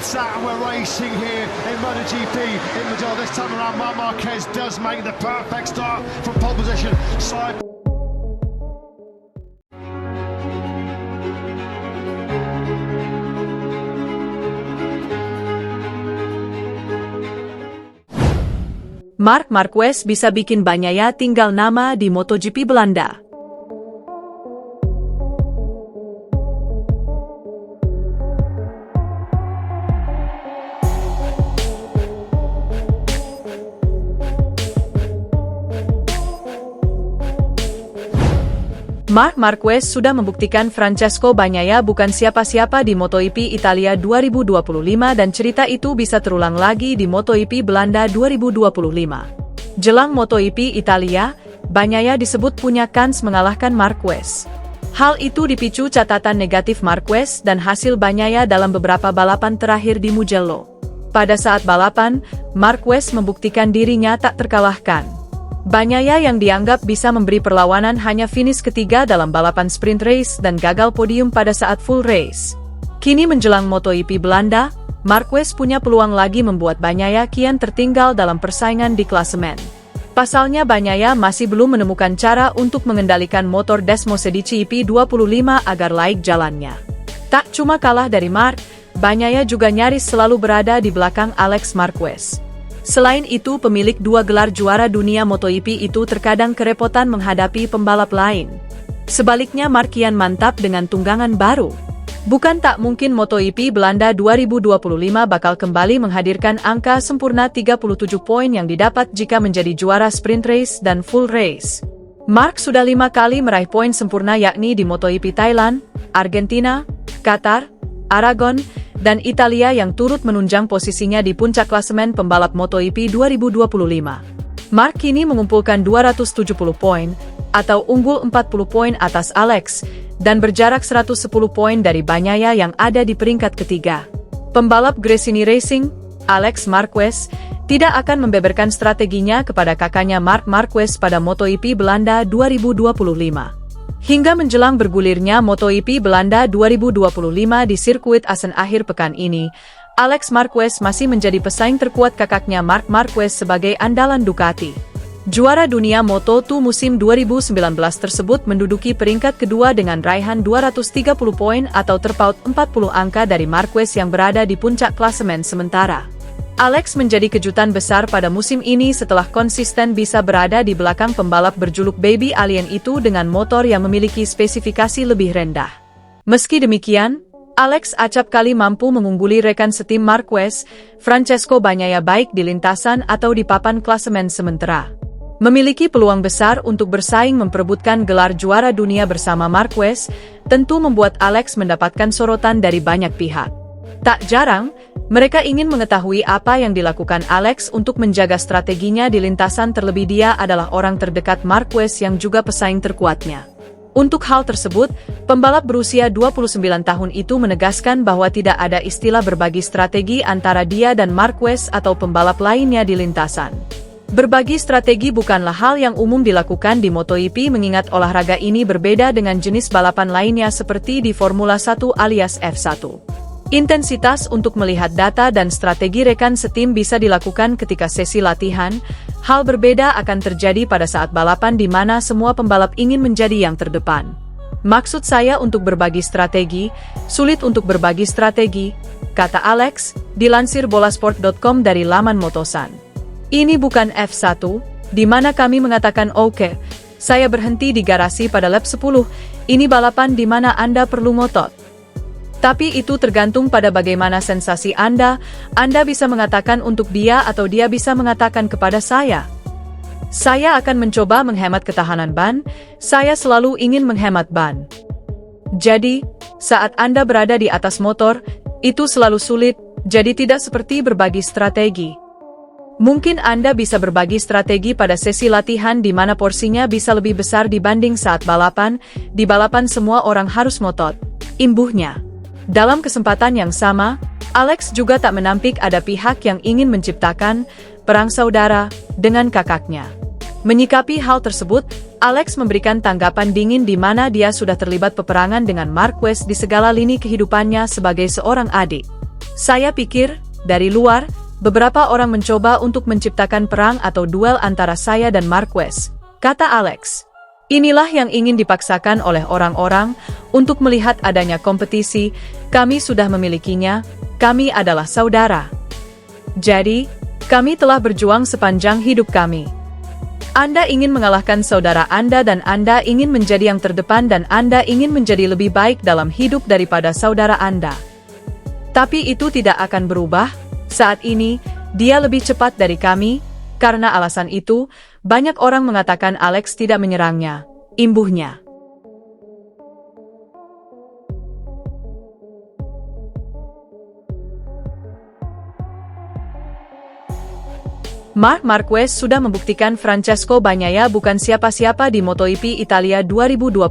gets that, and we're racing here in MotoGP in Madrid. This time around, Marc Marquez does make the perfect start from pole position. Side. Marc Marquez bisa bikin Bagnaia tinggal nama di MotoGP Belanda. Marc Marquez sudah membuktikan Francesco Bagnaia bukan siapa-siapa di MotoGP Italia 2025 dan cerita itu bisa terulang lagi di MotoGP Belanda 2025. Jelang MotoGP Italia, Bagnaia disebut punya kans mengalahkan Marquez. Hal itu dipicu catatan negatif Marquez dan hasil Bagnaia dalam beberapa balapan terakhir di Mugello. Pada saat balapan, Marquez membuktikan dirinya tak terkalahkan. Bagnaia yang dianggap bisa memberi perlawanan hanya finish ketiga dalam balapan sprint race dan gagal podium pada saat full race. Kini menjelang MotoGP Belanda, Marquez punya peluang lagi membuat Bagnaia kian tertinggal dalam persaingan di klasemen. Pasalnya Bagnaia masih belum menemukan cara untuk mengendalikan motor Desmosedici EP25 agar laik jalannya. Tak cuma kalah dari Marc, Bagnaia juga nyaris selalu berada di belakang Alex Marquez. Selain itu, pemilik 2 gelar juara dunia MotoGP itu terkadang kerepotan menghadapi pembalap lain. Sebaliknya, Marc kian mantap dengan tunggangan baru. Bukan tak mungkin MotoGP Belanda 2025 bakal kembali menghadirkan angka sempurna 37 poin yang didapat jika menjadi juara sprint race dan full race. Marc sudah 5 kali meraih poin sempurna yakni di MotoGP Thailand, Argentina, Qatar, Aragon, dan Italia yang turut menunjang posisinya di puncak klasemen pembalap MotoGP 2025. Marc kini mengumpulkan 270 poin, atau unggul 40 poin atas Alex, dan berjarak 110 poin dari Bagnaia yang ada di peringkat ketiga. Pembalap Gresini Racing, Alex Marquez, tidak akan membeberkan strateginya kepada kakaknya Marc Marquez pada MotoGP Belanda 2025. Hingga menjelang bergulirnya MotoGP Belanda 2025 di sirkuit Assen akhir pekan ini, Alex Marquez masih menjadi pesaing terkuat kakaknya Marc Marquez sebagai andalan Ducati. Juara dunia Moto2 musim 2019 tersebut menduduki peringkat kedua dengan raihan 230 poin atau terpaut 40 angka dari Marquez yang berada di puncak klasemen sementara. Alex menjadi kejutan besar pada musim ini setelah konsisten bisa berada di belakang pembalap berjuluk Baby Alien itu dengan motor yang memiliki spesifikasi lebih rendah. Meski demikian, Alex acap kali mampu mengungguli rekan setim Marquez, Francesco Bagnaia baik di lintasan atau di papan klasemen sementara. Memiliki peluang besar untuk bersaing memperebutkan gelar juara dunia bersama Marquez, tentu membuat Alex mendapatkan sorotan dari banyak pihak. Tak jarang, mereka ingin mengetahui apa yang dilakukan Alex untuk menjaga strateginya di lintasan terlebih dia adalah orang terdekat Marquez yang juga pesaing terkuatnya. Untuk hal tersebut, pembalap berusia 29 tahun itu menegaskan bahwa tidak ada istilah berbagi strategi antara dia dan Marquez atau pembalap lainnya di lintasan. Berbagi strategi bukanlah hal yang umum dilakukan di MotoGP mengingat olahraga ini berbeda dengan jenis balapan lainnya seperti di Formula 1 alias F1. Intensitas untuk melihat data dan strategi rekan setim bisa dilakukan ketika sesi latihan. Hal berbeda akan terjadi pada saat balapan di mana semua pembalap ingin menjadi yang terdepan. Maksud saya untuk berbagi strategi, sulit untuk berbagi strategi, kata Alex, dilansir bolasport.com dari laman Motosan. Ini bukan F1, di mana kami mengatakan oke, saya berhenti di garasi pada lap 10, ini balapan di mana Anda perlu ngotot. Tapi itu tergantung pada bagaimana sensasi Anda bisa mengatakan untuk dia atau dia bisa mengatakan kepada saya. Saya akan mencoba menghemat ketahanan ban, saya selalu ingin menghemat ban. Jadi, saat Anda berada di atas motor, itu selalu sulit, jadi tidak seperti berbagi strategi. Mungkin Anda bisa berbagi strategi pada sesi latihan di mana porsinya bisa lebih besar dibanding saat balapan, di balapan semua orang harus ngotot, imbuhnya. Dalam kesempatan yang sama, Alex juga tak menampik ada pihak yang ingin menciptakan perang saudara dengan kakaknya. Menyikapi hal tersebut, Alex memberikan tanggapan dingin di mana dia sudah terlibat peperangan dengan Marquez di segala lini kehidupannya sebagai seorang adik. Saya pikir, dari luar, beberapa orang mencoba untuk menciptakan perang atau duel antara saya dan Marquez, kata Alex. Inilah yang ingin dipaksakan oleh orang-orang untuk melihat adanya kompetisi. Kami sudah memilikinya, kami adalah saudara. Jadi, kami telah berjuang sepanjang hidup kami. Anda ingin mengalahkan saudara Anda dan Anda ingin menjadi yang terdepan dan Anda ingin menjadi lebih baik dalam hidup daripada saudara Anda. Tapi itu tidak akan berubah. Saat ini, dia lebih cepat dari kami. Karena alasan itu, banyak orang mengatakan Alex tidak menyerangnya, imbuhnya. Marc Marquez sudah membuktikan Francesco Bagnaia bukan siapa-siapa di MotoGP Italia 2025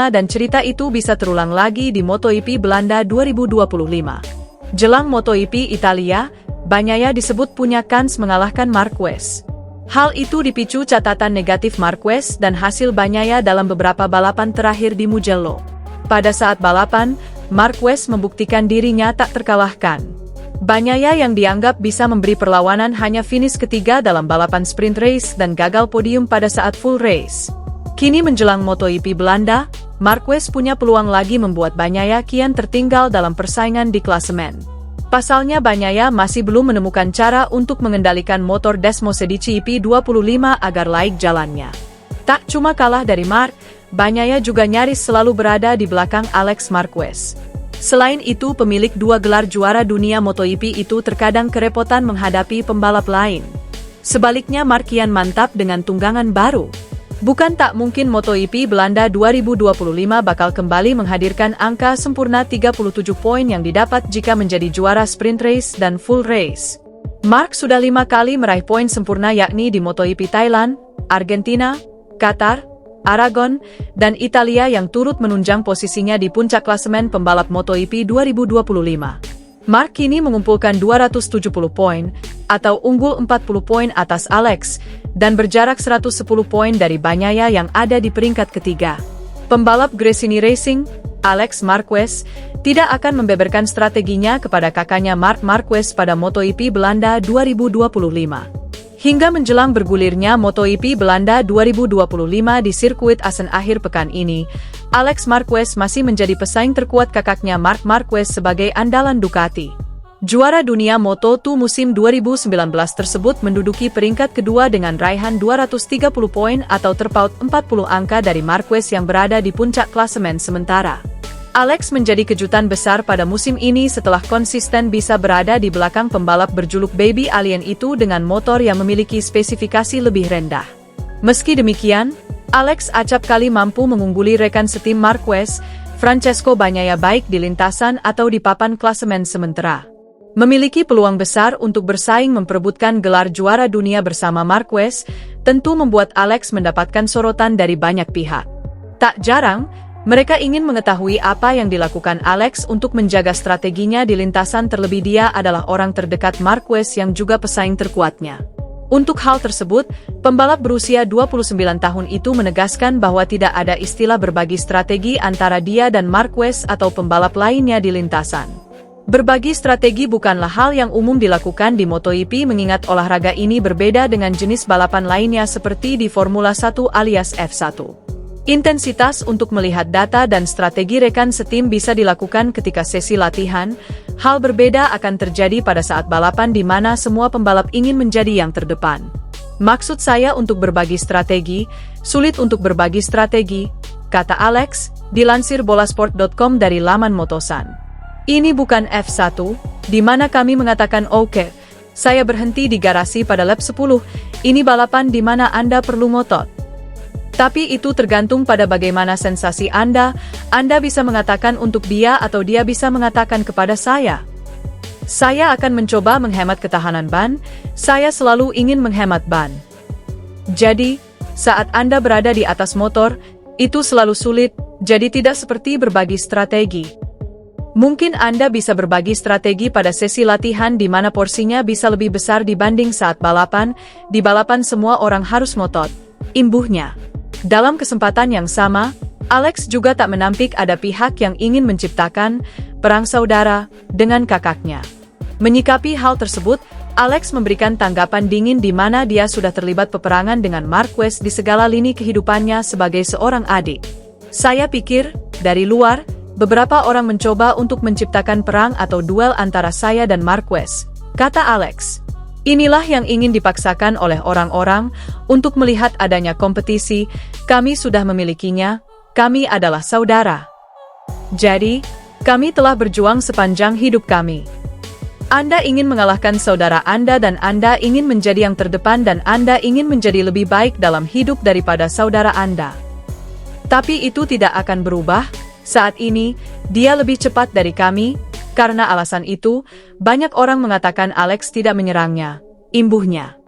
dan cerita itu bisa terulang lagi di MotoGP Belanda 2025. Jelang MotoGP Italia, Bagnaia disebut punya kans mengalahkan Marquez. Hal itu dipicu catatan negatif Marquez dan hasil Bagnaia dalam beberapa balapan terakhir di Mugello. Pada saat balapan, Marquez membuktikan dirinya tak terkalahkan. Bagnaia yang dianggap bisa memberi perlawanan hanya finish ketiga dalam balapan sprint race dan gagal podium pada saat full race. Kini menjelang MotoGP Belanda, Marquez punya peluang lagi membuat Bagnaia kian tertinggal dalam persaingan di klasemen. Pasalnya Bagnaia masih belum menemukan cara untuk mengendalikan motor Desmosedici EP25 agar laik jalannya. Tak cuma kalah dari Marc, Bagnaia juga nyaris selalu berada di belakang Alex Marquez. Selain itu, pemilik 2 gelar juara dunia MotoGP itu terkadang kerepotan menghadapi pembalap lain. Sebaliknya Marc kian mantap dengan tunggangan baru. Bukan tak mungkin MotoGP Belanda 2025 bakal kembali menghadirkan angka sempurna 37 poin yang didapat jika menjadi juara sprint race dan full race. Marc sudah 5 kali meraih poin sempurna yakni di MotoGP Thailand, Argentina, Qatar, Aragon, dan Italia yang turut menunjang posisinya di puncak klasemen pembalap MotoGP 2025. Marc kini mengumpulkan 270 poin, atau unggul 40 poin atas Alex, dan berjarak 110 poin dari Bagnaia yang ada di peringkat ketiga. Pembalap Gresini Racing, Alex Marquez, tidak akan membeberkan strateginya kepada kakaknya Marc Marquez pada MotoGP Belanda 2025. Hingga menjelang bergulirnya MotoGP Belanda 2025 di sirkuit Assen akhir pekan ini, Alex Marquez masih menjadi pesaing terkuat kakaknya Marc Marquez sebagai andalan Ducati. Juara dunia Moto2 musim 2019 tersebut menduduki peringkat kedua dengan raihan 230 poin atau terpaut 40 angka dari Marquez yang berada di puncak klasemen sementara. Alex menjadi kejutan besar pada musim ini setelah konsisten bisa berada di belakang pembalap berjuluk Baby Alien itu dengan motor yang memiliki spesifikasi lebih rendah. Meski demikian, Alex acap kali mampu mengungguli rekan setim Marquez, Francesco Bagnaia baik di lintasan atau di papan klasemen sementara. Memiliki peluang besar untuk bersaing memperebutkan gelar juara dunia bersama Marquez, tentu membuat Alex mendapatkan sorotan dari banyak pihak. Tak jarang, mereka ingin mengetahui apa yang dilakukan Alex untuk menjaga strateginya di lintasan terlebih dia adalah orang terdekat Marquez yang juga pesaing terkuatnya. Untuk hal tersebut, pembalap berusia 29 tahun itu menegaskan bahwa tidak ada istilah berbagi strategi antara dia dan Marquez atau pembalap lainnya di lintasan. Berbagi strategi bukanlah hal yang umum dilakukan di MotoGP mengingat olahraga ini berbeda dengan jenis balapan lainnya seperti di Formula 1 alias F1. Intensitas untuk melihat data dan strategi rekan setim bisa dilakukan ketika sesi latihan. Hal berbeda akan terjadi pada saat balapan di mana semua pembalap ingin menjadi yang terdepan. Maksud saya untuk berbagi strategi, sulit untuk berbagi strategi, kata Alex, dilansir bolasport.com dari laman Motosan. Ini bukan F1, di mana kami mengatakan oke, saya berhenti di garasi pada lap 10, ini balapan di mana Anda perlu ngotot. Tapi itu tergantung pada bagaimana sensasi Anda bisa mengatakan untuk dia atau dia bisa mengatakan kepada saya. Saya akan mencoba menghemat ketahanan ban, saya selalu ingin menghemat ban. Jadi, saat Anda berada di atas motor, itu selalu sulit, jadi tidak seperti berbagi strategi. Mungkin Anda bisa berbagi strategi pada sesi latihan di mana porsinya bisa lebih besar dibanding saat balapan, di balapan semua orang harus ngotot, imbuhnya. Dalam kesempatan yang sama, Alex juga tak menampik ada pihak yang ingin menciptakan perang saudara dengan kakaknya. Menyikapi hal tersebut, Alex memberikan tanggapan dingin di mana dia sudah terlibat peperangan dengan Marquez di segala lini kehidupannya sebagai seorang adik. Saya pikir, dari luar, beberapa orang mencoba untuk menciptakan perang atau duel antara saya dan Marquez, kata Alex. Inilah yang ingin dipaksakan oleh orang-orang untuk melihat adanya kompetisi, kami sudah memilikinya, kami adalah saudara. Jadi, kami telah berjuang sepanjang hidup kami. Anda ingin mengalahkan saudara Anda dan Anda ingin menjadi yang terdepan dan Anda ingin menjadi lebih baik dalam hidup daripada saudara Anda. Tapi itu tidak akan berubah, saat ini, dia lebih cepat dari kami, karena alasan itu, banyak orang mengatakan Alex tidak menyerangnya, imbuhnya.